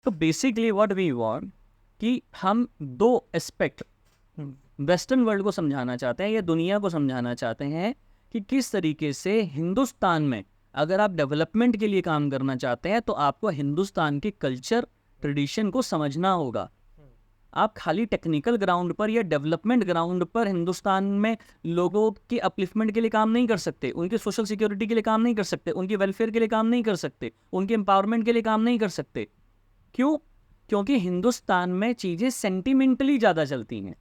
तो basically what we want कि हम दो एस्पेक्ट वेस्टर्न वर्ल्ड को समझाना चाहते हैं या दुनिया को समझाना चाहते हैं कि किस तरीके से हिंदुस्तान में अगर आप डेवलपमेंट के लिए काम करना चाहते हैं तो आपको हिंदुस्तान के कल्चर ट्रेडिशन को समझना होगा। आप खाली टेक्निकल ग्राउंड पर या डेवलपमेंट ग्राउंड पर हिंदुस्तान में लोगों की अपलिफ्टमेंट के लिए काम नहीं कर सकते, उनकी सोशल सिक्योरिटी के लिए काम नहीं कर सकते, उनकी वेलफेयर के लिए काम नहीं कर सकते, उनके एम्पावरमेंट के लिए काम नहीं कर सकते। क्यों? क्योंकि हिंदुस्तान में चीज़ें सेंटिमेंटली ज़्यादा चलती हैं,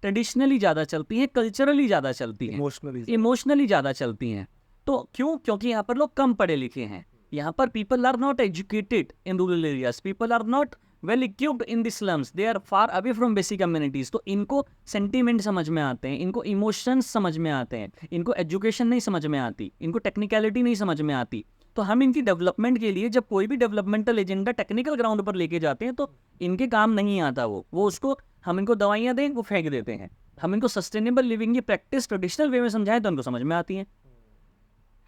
ट्रेडिशनली ज़्यादा चलती हैं, कल्चरली ज़्यादा चलती हैं, इमोशनली ज़्यादा चलती हैं। तो क्यों? क्योंकि यहाँ पर लोग कम पढ़े लिखे हैं। यहाँ पर people are not educated in rural areas, people are not well equipped in the slums, they are far away from basic communities. तो इनको सेंटीमेंट समझ में आते हैं, इनको इमोशंस समझ में आते हैं, इनको एजुकेशन नहीं समझ में आती, इनको टेक्निकलिटी नहीं समझ में आती। तो हम इनकी डेवलपमेंट के लिए जब कोई भी डेवलपमेंटल एजेंडा टेक्निकल ग्राउंड पर लेके जाते हैं तो इनके काम नहीं आता वो उसको हम इनको दवाइयाँ दें वो फेंक देते हैं। हम इनको सस्टेनेबल लिविंग की प्रैक्टिस ट्रेडिशनल वे में समझाएं तो उनको समझ में आती है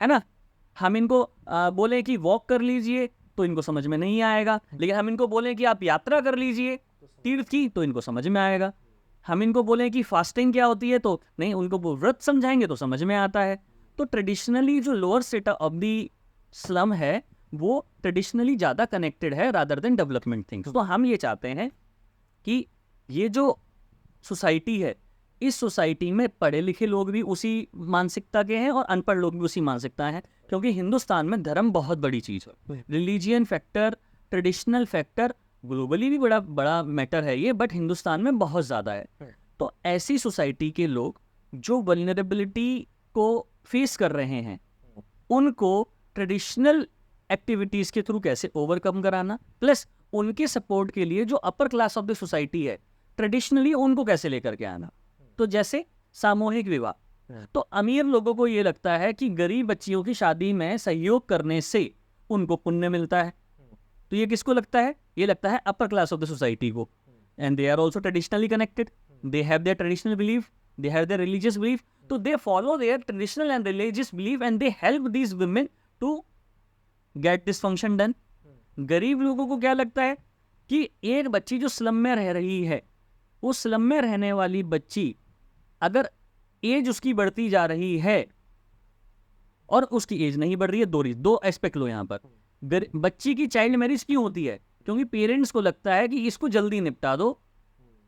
ना। हम इनको बोलें कि वॉक कर लीजिए तो इनको समझ में नहीं आएगा, लेकिन हम इनको बोलें कि आप यात्रा कर लीजिए तीर्थ की तो इनको समझ में आएगा। हम इनको बोलें कि फास्टिंग क्या होती है तो नहीं, उनको वो व्रत समझाएंगे तो समझ में आता है। तो ट्रेडिशनली जो lower strata of the slum है वो ट्रेडिशनली ज़्यादा कनेक्टेड है रादर देन डेवलपमेंट थिंग्स। तो हम ये चाहते हैं कि ये जो सोसाइटी है, इस सोसाइटी में पढ़े लिखे लोग भी उसी मानसिकता के हैं और अनपढ़ लोग भी उसी मानसिकता हैं, क्योंकि हिंदुस्तान में धर्म बहुत बड़ी चीज़ है। Religion factor, traditional factor globally भी बड़ा बड़ा मैटर है ये, बट हिंदुस्तान में बहुत ज़्यादा है। तो ऐसी सोसाइटी के लोग जो वल्नरेबिलिटी को फेस कर रहे हैं उनको ट्रेडिशनल एक्टिविटीज़ के थ्रू कैसे ओवरकम कराना, प्लस उनके सपोर्ट के लिए जो अपर क्लास ऑफ द सोसाइटी है ट्रेडिशनली उनको कैसे लेकर के आना। तो जैसे सामूहिक विवाह, तो अमीर लोगों को ये लगता है कि गरीब बच्चियों की शादी में सहयोग करने से उनको पुण्य मिलता है। तो ये किसको लगता है? ये लगता है upper class of the society को। And they are also traditionally connected, they have their traditional belief, they have their religious belief, तो they follow their traditional and religious belief and they help these women to get this function done. गरीब लोगों को क्या लगता है कि एक बच्ची जो स्लम में रह रही है, उस स्लम में रहने वाली बच्ची अगर एज उसकी बढ़ती जा रही है और उसकी एज नहीं बढ़ रही है, दो एस्पेक्ट लो यहाँ पर। बच्ची की चाइल्ड मैरिज क्यों होती है? क्योंकि पेरेंट्स को लगता है कि इसको जल्दी निपटा दो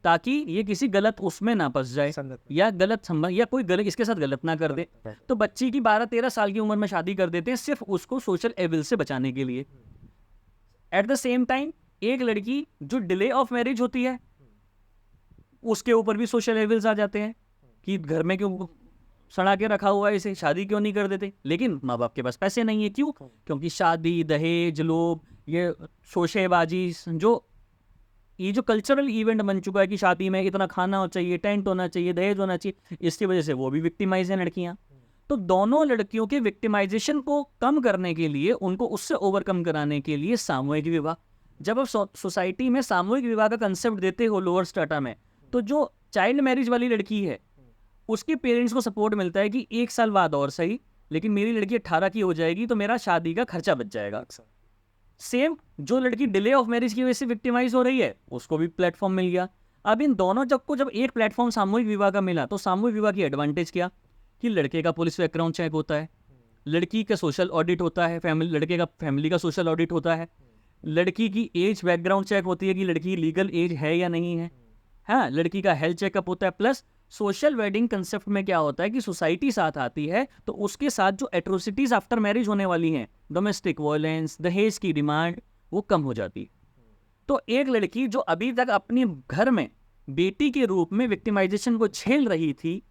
ताकि ये किसी गलत उसमें ना फंस जाए या गलत संबंध या कोई गलत इसके साथ गलत ना कर दे। तो बच्ची की 12-13 साल की उम्र में शादी कर देते हैं सिर्फ उसको सोशल एविल से बचाने के लिए। एट द सेम टाइम एक लड़की जो डिले ऑफ मैरिज होती है उसके ऊपर भी सोशल एविल्स आ जाते हैं कि घर में क्यों सड़ा के रखा हुआ है, इसे शादी क्यों नहीं कर देते। लेकिन माँ बाप के पास पैसे नहीं है। क्यों? क्योंकि शादी, दहेज, लोभ, ये शोशेबाजी, ये जो कल्चरल इवेंट बन चुका है कि शादी में इतना खाना चाहिए, टेंट होना चाहिए, दहेज होना चाहिए, इसकी वजह से वो भी विक्टिमाइज हैं लड़कियां। तो दोनों लड़कियों के विक्टिमाइजेशन को कम करने के लिए, उनको उससे ओवरकम कराने के लिए सामूहिक विवाह। जब आप सोसाइटी में सामूहिक विवाह का कंसेप्ट देते हो लोअर स्ट्रेटा में, तो जो चाइल्ड मैरिज वाली लड़की है उसके पेरेंट्स को सपोर्ट मिलता है कि 1 साल बाद और सही, लेकिन मेरी लड़की 18 की हो जाएगी तो मेरा शादी का खर्चा बच जाएगा। सेम जो लड़की डिले ऑफ मैरिज की वजह से विक्टिमाइज हो रही है उसको भी प्लेटफॉर्म मिल गया। अब इन दोनों जब एक प्लेटफॉर्म सामूहिक विवाह का मिला तो सामूहिक विवाह की एडवांटेज क्या कि लड़के का पुलिस बैकग्राउंड चेक होता है, लड़की का सोशल ऑडिट होता है, लड़के का फैमिली का सोशल ऑडिट होता है, लड़की की एज बैकग्राउंड चेक होती है कि लड़की लीगल एज है या नहीं है, हाँ, लड़की का हेल्थ चेकअप होता है। प्लस सोशल वेडिंग कंसेप्ट में क्या होता है कि सोसाइटी साथ आती है तो उसके साथ जो एट्रोसिटीज आफ्टर मैरिज होने वाली हैं, डोमेस्टिक वायलेंस, दहेज की डिमांड, वो कम हो जाती है। तो एक लड़की जो अभी तक अपने घर में बेटी के रूप में विक्टिमाइजेशन को झेल रही थी,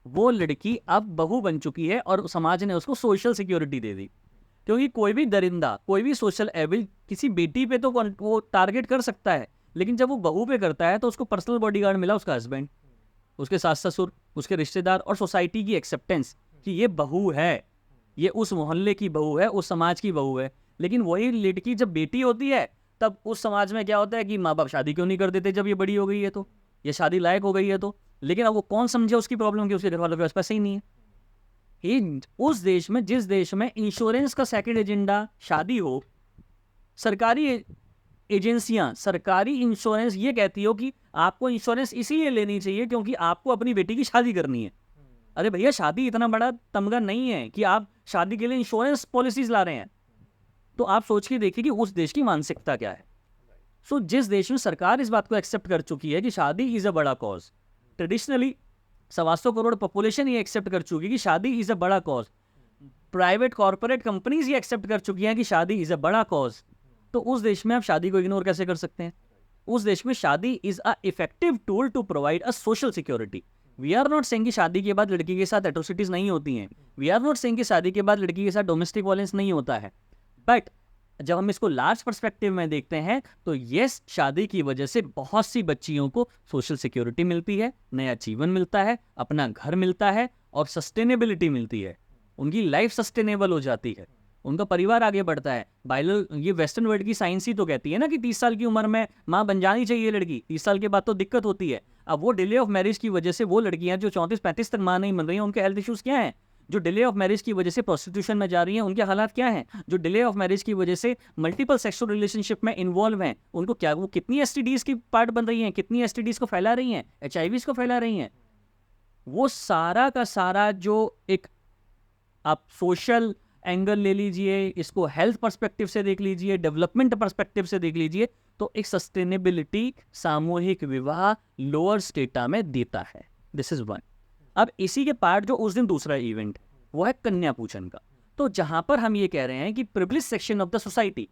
वो लड़की अब बहू बन चुकी है और समाज ने उसको सोशल सिक्योरिटी दे दी। क्योंकि कोई भी दरिंदा, कोई भी सोशल एविल किसी बेटी पे तो वो टारगेट कर सकता है, लेकिन जब वो बहू पे करता है तो उसको पर्सनल बॉडीगार्ड मिला, उसका हस्बैंड, उसके सास ससुर, उसके रिश्तेदार और सोसाइटी की एक्सेप्टेंस कि ये बहू है, ये उस मोहल्ले की बहू है, उस समाज की बहू है। लेकिन वही लड़की जब बेटी होती है तब उस समाज में क्या होता है कि माँ बाप शादी क्यों नहीं कर देते जब ये बड़ी हो गई है, तो ये शादी लायक हो गई है तो। लेकिन अब वो कौन समझे उसकी प्रॉब्लम कि उसके घर वालों के पास पैसे ही नहीं है। उस देश में, जिस देश में इंश्योरेंस का सेकंड एजेंडा शादी हो, सरकारी एजेंसियां, सरकारी इंश्योरेंस ये कहती हो कि आपको इंश्योरेंस इसीलिए लेनी चाहिए क्योंकि आपको अपनी बेटी की शादी करनी है। अरे भैया, शादी इतना बड़ा तमगा नहीं है कि आप शादी के लिए इंश्योरेंस पॉलिसीज ला रहे हैं। तो आप सोच के देखिए कि उस देश की मानसिकता क्या है। सो जिस देश में सरकार इस बात को एक्सेप्ट कर चुकी है कि शादी इज अ बड़ा कॉज, ट्रेडिशनली 125 करोड़ पॉपुलेशन ये एक्सेप्ट कर चुकी है कि शादी इज अ बड़ा कॉज, प्राइवेट कॉर्पोरेट कंपनीज ये एक्सेप्ट कर चुकी हैं कि शादी इज अ बड़ा कॉज, तो उस देश में आप शादी को इग्नोर कैसे कर सकते हैं? उस देश में शादी is a effective tool to provide a social security. We are not saying कि शादी के बाद लड़की के साथ एट्रोसिटीज नहीं होती हैं, वी आर नॉट सेइंग कि शादी के बाद लड़की के साथ डोमेस्टिक वायलेंस नहीं होता है, बट जब हम इसको लार्ज पर्सपेक्टिव में देखते हैं तो यस, शादी की वजह से बहुत सी बच्चियों को सोशल सिक्योरिटी मिलती है, नया जीवन मिलता है, अपना घर मिलता है और सस्टेनेबिलिटी मिलती है। उनकी लाइफ सस्टेनेबल हो जाती है, उनका परिवार आगे बढ़ता है। ये वेस्टर्न वर्ल्ड की साइंस ही तो कहती है ना कि 30 साल की उम्र में माँ बन जानी चाहिए लड़की, 30 साल के बाद तो दिक्कत होती है। अब वो डिले ऑफ मैरिज की वजह से वो लड़कियां जो 34-35 तक माँ नहीं बन रही हैं, उनके हेल्थ इश्यूज क्या हैं? जो डिले ऑफ मैरिज की वजह से प्रोस्टिट्यूशन में जा रही हैं, उनके हालात क्या हैं? जो डिले ऑफ मैरिज की वजह से मल्टीपल सेक्सुअल रिलेशनशिप में इन्वॉल्व हैं, उनको क्या, वो कितनी एसटीडीज की पार्ट बन रही हैं, कितनी एसटीडीज को फैला रही हैं, एचआईवी को फैला रही हैं। वो सारा का सारा जो एक आप सोशल एंगल ले लीजिए, इसको हेल्थ पर्सपेक्टिव से देख लीजिए, डेवलपमेंट पर्सपेक्टिव से देख लीजिए, तो एक सस्टेनेबिलिटी सामूहिक विवाह लोअर स्टेटा में देता है। This is one. अब इसी के पार्ट जो उस दिन दूसरा इवेंट वो है कन्या पूजन का। तो जहां पर हम ये कह रहे हैं कि privilege section of the society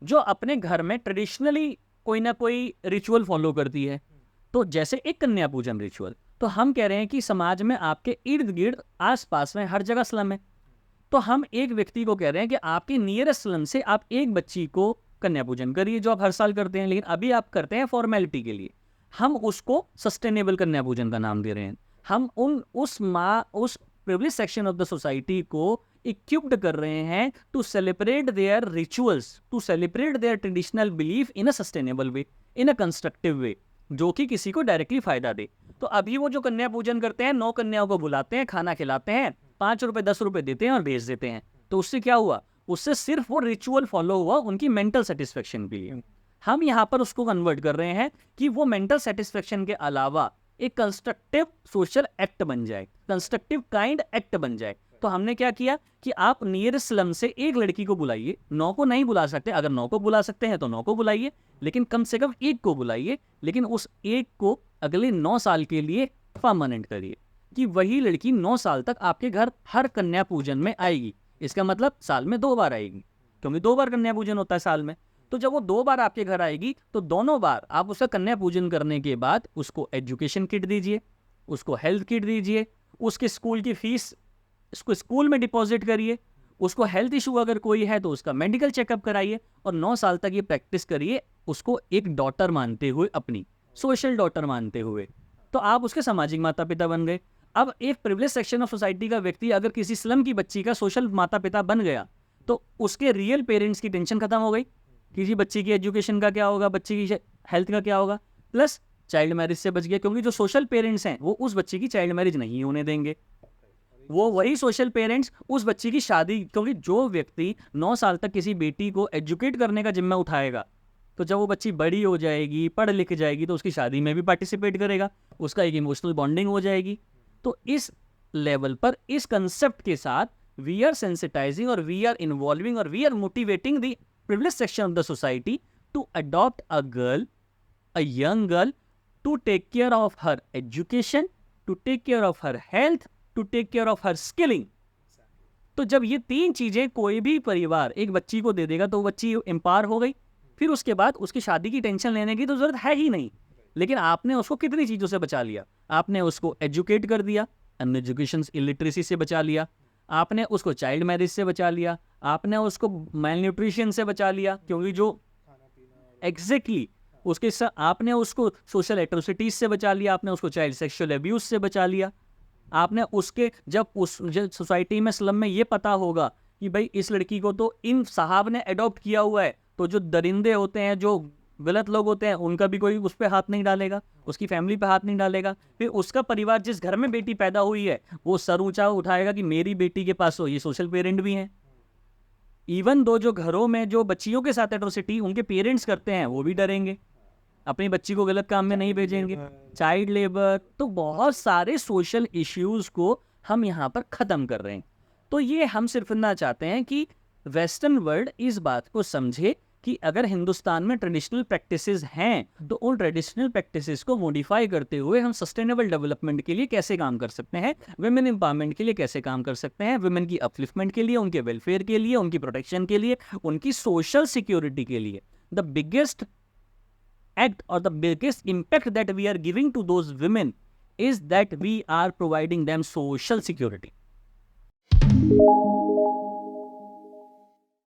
जो अपने घर में ट्रेडिशनली कोई ना कोई रिचुअल फॉलो करती है, तो जैसे एक कन्या पूजन रिचुअल, तो हम कह रहे हैं कि समाज में आपके इर्द गिर्द आसपास में हर जगह स्लम है, तो हम एक व्यक्ति को कह रहे हैं कि आपके नियरेस्ट स्लम से आप एक बच्ची को कन्या पूजन करिए, जो आप हर साल करते हैं, लेकिन अभी आप करते हैं फॉर्मेलिटी के लिए। हम उसको सस्टेनेबल कन्या पूजन का नाम दे रहे हैं। हम उस privilege section of the society को इक्विप्ड कर रहे हैं to celebrate their rituals, to celebrate their traditional belief in a sustainable way, in a constructive way, जो कि किसी को डायरेक्टली फायदा दे। तो अभी वो जो कन्या पूजन करते हैं, 9 कन्याओं को बुलाते हैं, खाना खिलाते हैं, 5 रुपए 10 रुपए देते हैं और भेज देते हैं। तो उससे क्या हुआ? उससे सिर्फ वो रिचुअल फॉलो हुआ उनकी मेंटल सेटिस्फेक्शन के लिए। हम यहाँ पर उसको कन्वर्ट कर रहे हैं कि वो मेंटल सेटिस्फेक्शन के अलावा एक कंस्ट्रक्टिव सोशल एक्ट बन जाए, कंस्ट्रक्टिव काइंड एक्ट बन जाए। तो हमने क्या किया कि आप नियरेस्ट स्लम से एक लड़की को बुलाइए, 9 को नहीं बुला सकते, अगर 9 को बुला सकते हैं तो 9 को बुलाइए, लेकिन कम से कम एक को बुलाइए, लेकिन उस एक को अगले 9 साल के लिए परमानेंट करिए कि वही लड़की 9 साल तक आपके घर हर कन्या पूजन में आएगी। इसका मतलब साल में 2 बार आएगी, क्योंकि 2 बार कन्या पूजन होता है साल में। तो जब वो 2 बार आपके घर आएगी तो दोनों बार आप उसका कन्या पूजन करने के बाद उसको एजुकेशन किट दीजिए, उसको हेल्थ किट दीजिए, उसके स्कूल की फीस इसको स्कूल में डिपॉजिट करिए, उसको हेल्थ इशू अगर कोई है तो उसका मेडिकल चेकअप कराइए, और 9 साल तक ये प्रैक्टिस करिए उसको एक डॉटर मानते हुए, अपनी सोशल डॉटर मानते हुए। तो आप उसके सामाजिक माता पिता बन गए। अब एक प्रिविलेज सेक्शन ऑफ सोसाइटी का व्यक्ति अगर किसी स्लम की बच्ची का सोशल माता पिता बन गया तो उसके रियल पेरेंट्स की टेंशन खत्म हो गई कि जी बच्ची की एजुकेशन का क्या होगा, बच्ची की हेल्थ का क्या होगा, प्लस चाइल्ड मैरिज से बच गया, क्योंकि जो सोशल पेरेंट्स हैं वो उस बच्ची की चाइल्ड मैरिज नहीं होने देंगे। वो वही सोशल पेरेंट्स उस बच्ची की शादी, क्योंकि जो व्यक्ति 9 साल तक किसी बेटी को एजुकेट करने का जिम्मा उठाएगा, तो जब वो बच्ची बड़ी हो जाएगी, पढ़ लिख जाएगी, तो उसकी शादी में भी पार्टिसिपेट करेगा, उसका एक इमोशनल बॉन्डिंग हो जाएगी। तो इस लेवल पर, इस कंसेप्ट के साथ वी आर सेंसिटाइजिंग और वी आर इन्वॉल्विंग और we are motivating the privileged section of the society to adopt a young girl, to take care of her education, to take care of her health, to take care of her skilling. तो जब ये 3 चीजें कोई भी परिवार एक बच्ची को दे देगा तो वो बच्ची एम्पावर हो गई, फिर उसके बाद उसकी शादी की टेंशन लेने की तो जरूरत है ही नहीं। लेकिन आपने उसको कितनी चीजों से बचा लिया? आपने उसको एजुकेट कर दिया, अनएजुकेशन इलिटरेसी से बचा लिया, आपने उसको चाइल्ड मैरिज से बचा लिया, आपने उसको मेल न्यूट्रिशन से बचा लिया, क्योंकि जो एग्जैक्टली उसके साथ आपने उसको सोशल एट्रोसिटीज से बचा लिया, आपने उसको चाइल्ड सेक्सुअल अब्यूज से बचा लिया, आपने उसके जब सोसाइटी में स्लम में ये पता होगा कि भाई इस लड़की को तो इन साहब ने अडॉप्ट किया हुआ है, तो जो दरिंदे होते हैं, जो गलत लोग होते हैं, उनका भी कोई उस पर हाथ नहीं डालेगा, उसकी फैमिली पे हाथ नहीं डालेगा। फिर उसका परिवार जिस घर में बेटी पैदा हुई है वो सर ऊंचा उठाएगा कि मेरी बेटी के पास तो ये सोशल पेरेंट भी हैं। इवन दो जो घरों में जो बच्चियों के साथ एट्रोसिटी उनके पेरेंट्स करते हैं वो भी डरेंगे, अपनी बच्ची को गलत काम में नहीं भेजेंगे। चाइल्ड लेबर, तो बहुत सारे सोशल इश्यूज को हम यहाँ पर ख़त्म कर रहे हैं। तो ये हम सिर्फ ना चाहते हैं कि वेस्टर्न वर्ल्ड इस बात को समझे कि अगर हिंदुस्तान में ट्रेडिशनल प्रैक्टिसेस हैं तो उन ट्रेडिशनल प्रैक्टिसेस को मॉडिफाई करते हुए हम सस्टेनेबल डेवलपमेंट के लिए कैसे काम कर सकते हैं, वुमेन एम्पावरमेंट के लिए कैसे काम कर सकते हैं, वुमेन की अपलिफ्टमेंट के लिए, उनके वेलफेयर के लिए, उनकी प्रोटेक्शन के लिए, उनकी सोशल सिक्योरिटी के लिए। The biggest act or the biggest impact that we are giving to those women is that we are providing them social security.